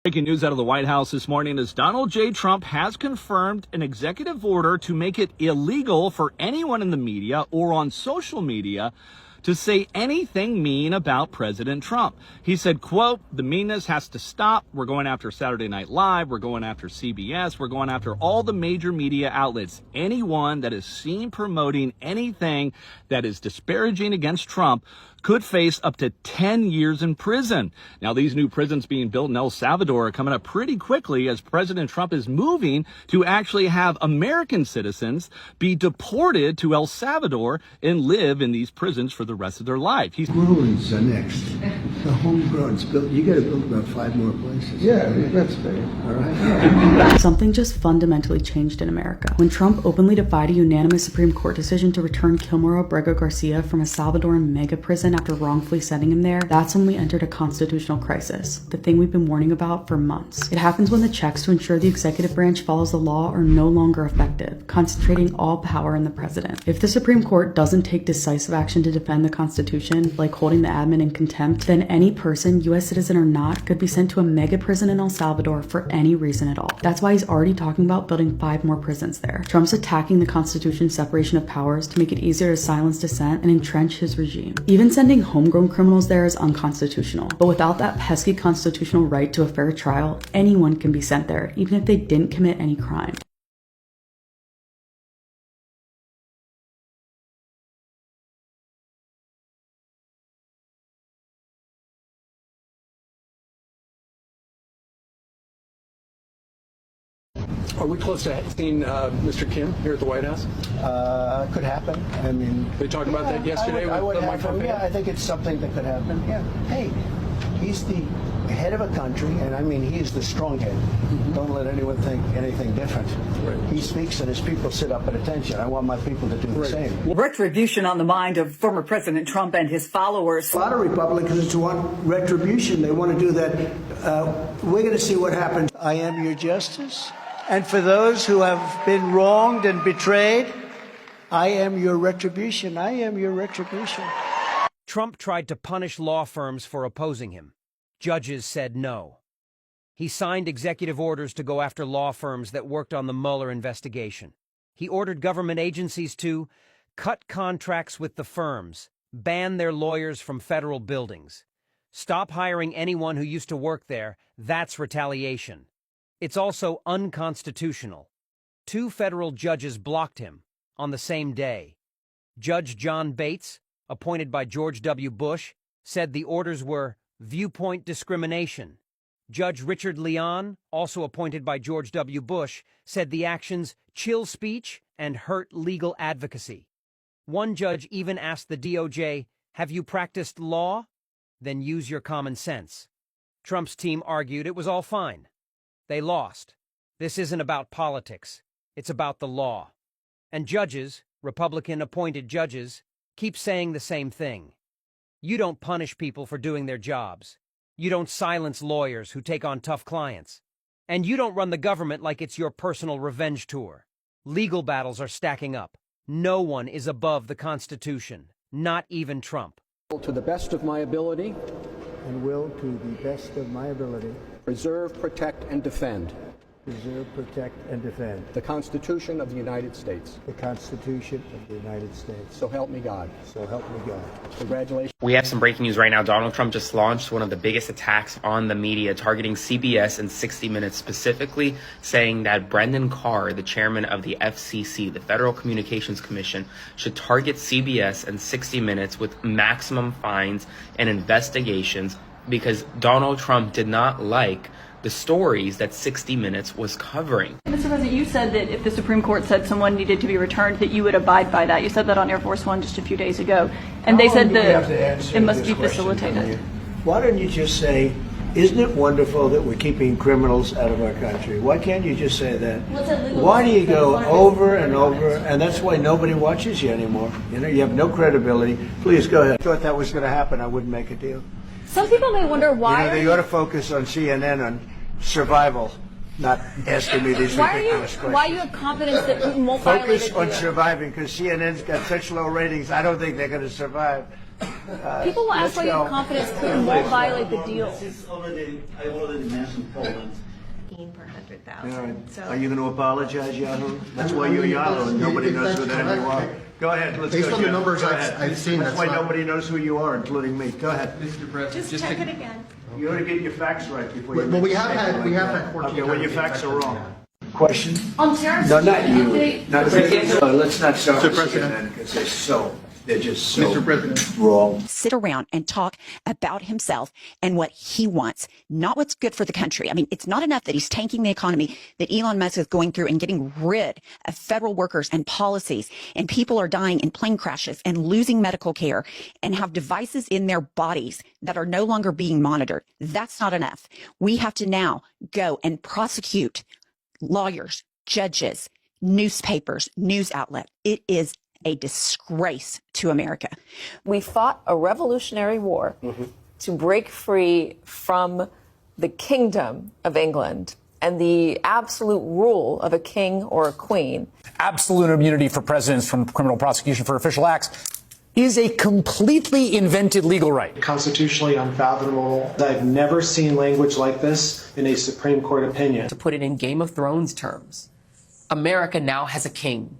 Breaking news out of the White House this morning is Donald J. Trump has confirmed an executive order to make it illegal for anyone in the media or on social media to say anything mean about President Trump. He said, quote, "The meanness has to stop. We're going after Saturday Night Live. We're going after CBS. We're going after all the major media outlets. Anyone that is seen promoting anything that is disparaging against Trump could face up to 10 years in prison." Now, these new prisons being built in El Salvador are coming up pretty quickly as President Trump is moving to actually have American citizens be deported to El Salvador and live in these prisons for the rest of their life. Homegrowns are next. The homegrowns built. You got to build about 5 more places. Yeah, that's fair. All right. Something just fundamentally changed in America when Trump openly defied a unanimous Supreme Court decision to return Kilmore Abrego Garcia from a Salvadoran mega prison after wrongfully sending him there. That's when we entered a constitutional crisis, the thing we've been warning about for months. It happens when the checks to ensure the executive branch follows the law are no longer effective, concentrating all power in the president. If the Supreme Court doesn't take decisive action to defend the Constitution, like holding the admin in contempt, then any person, US citizen or not, could be sent to a mega prison in El Salvador for any reason at all. That's why he's already talking about building 5 more prisons there. Trump's attacking the Constitution's separation of powers to make it easier to silence dissent and entrench his regime. Even sending homegrown criminals there is unconstitutional. But without that pesky constitutional right to a fair trial, anyone can be sent there, even if they didn't commit any crime. Are we close to seeing Mr. Kim here at the White House? Could happen. I mean, They talked about that yesterday I would with have Mike him. Pompeo? Yeah, I think it's something that could happen. Yeah. Hey, he's the head of a country, and I mean, he's the strong head. Don't let anyone think anything different. Right. He speaks, and his people sit up at attention. I want my people to do the same. Retribution on the mind of former President Trump and his followers. A lot of Republicans want retribution. They want to do that. We're going to see what happens. I am your justice. And for those who have been wronged and betrayed, I am your retribution. I am your retribution. Trump tried to punish law firms for opposing him. Judges said no. He signed executive orders to go after law firms that worked on the Mueller investigation. He ordered government agencies to cut contracts with the firms, ban their lawyers from federal buildings, stop hiring anyone who used to work there. That's retaliation. It's also unconstitutional. 2 federal judges blocked him on the same day. Judge John Bates, appointed by George W. Bush, said the orders were viewpoint discrimination. Judge Richard Leon, also appointed by George W. Bush, said the actions chill speech and hurt legal advocacy. One judge even asked the DOJ, "Have you practiced law? Then use your common sense." Trump's team argued it was all fine. They lost. This isn't about politics. It's about the law. And judges, Republican-appointed judges, keep saying the same thing. You don't punish people for doing their jobs. You don't silence lawyers who take on tough clients. And you don't run the government like it's your personal revenge tour. Legal battles are stacking up. No one is above the Constitution, not even Trump. To the best of my ability, And will, to the best of my ability, preserve, protect, and defend preserve, protect, and defend the Constitution of the United States. the Constitution of the United States. So help me God. So help me God. Congratulations. We have some breaking news right now. Donald Trump just launched one of the biggest attacks on the media, targeting CBS and 60 Minutes specifically, saying that Brendan Carr, the chairman of the FCC, the Federal Communications Commission, should target CBS and 60 Minutes with maximum fines and investigations because Donald Trump did not like the stories that 60 Minutes was covering. Mr. President, you said that if the Supreme Court said someone needed to be returned, that you would abide by that. You said that on Air Force One just a few days ago. And they said that it must be facilitated. Why don't you just say, isn't it wonderful that we're keeping criminals out of our country? Why can't you just say that? Why do you go over and over? And that's why nobody watches you anymore. You know, you have no credibility. Please go ahead. I thought that was going to happen. I wouldn't make a deal. Some people may wonder why. You know, they ought to focus on CNN on survival, not asking me these ridiculous questions. Why you have confidence that Putin won't violate Focus on surviving, because CNN's got such low ratings, I don't think they're going to survive. People will ask why you have confidence Putin won't violate the deal. I already mentioned Poland. Per 100,000. So Are you going to apologize, Yahoo? That's why you're Yahoo, and nobody knows who the hell you are. Go ahead, let's Based go. on the Jeff. numbers Go I've ahead. seen, That's why that's not- nobody knows who you are, including me. Go ahead. Mr. President, just check it again. You ought to get your facts right before you. Well, make we a have statement had- we like have that. had 14 Okay, well, your times facts are the wrong. Question? On tariffs, No, not you. update. Not let's not start this again then, because they're just so Mr. President. wrong. Sit around and talk about himself and what he wants, not what's good for the country. I mean, it's not enough that he's tanking the economy, that Elon Musk is going through and getting rid of federal workers and policies, and people are dying in plane crashes and losing medical care and have devices in their bodies that are no longer being monitored. That's not enough. We have to now go and prosecute lawyers, judges, newspapers, news outlet. It is a disgrace to America. We fought a revolutionary war to break free from the kingdom of England and the absolute rule of a king or a queen. Absolute immunity for presidents from criminal prosecution for official acts is a completely invented legal right. Constitutionally unfathomable. I've never seen language like this in a Supreme Court opinion. To put it in Game of Thrones terms, America now has a king.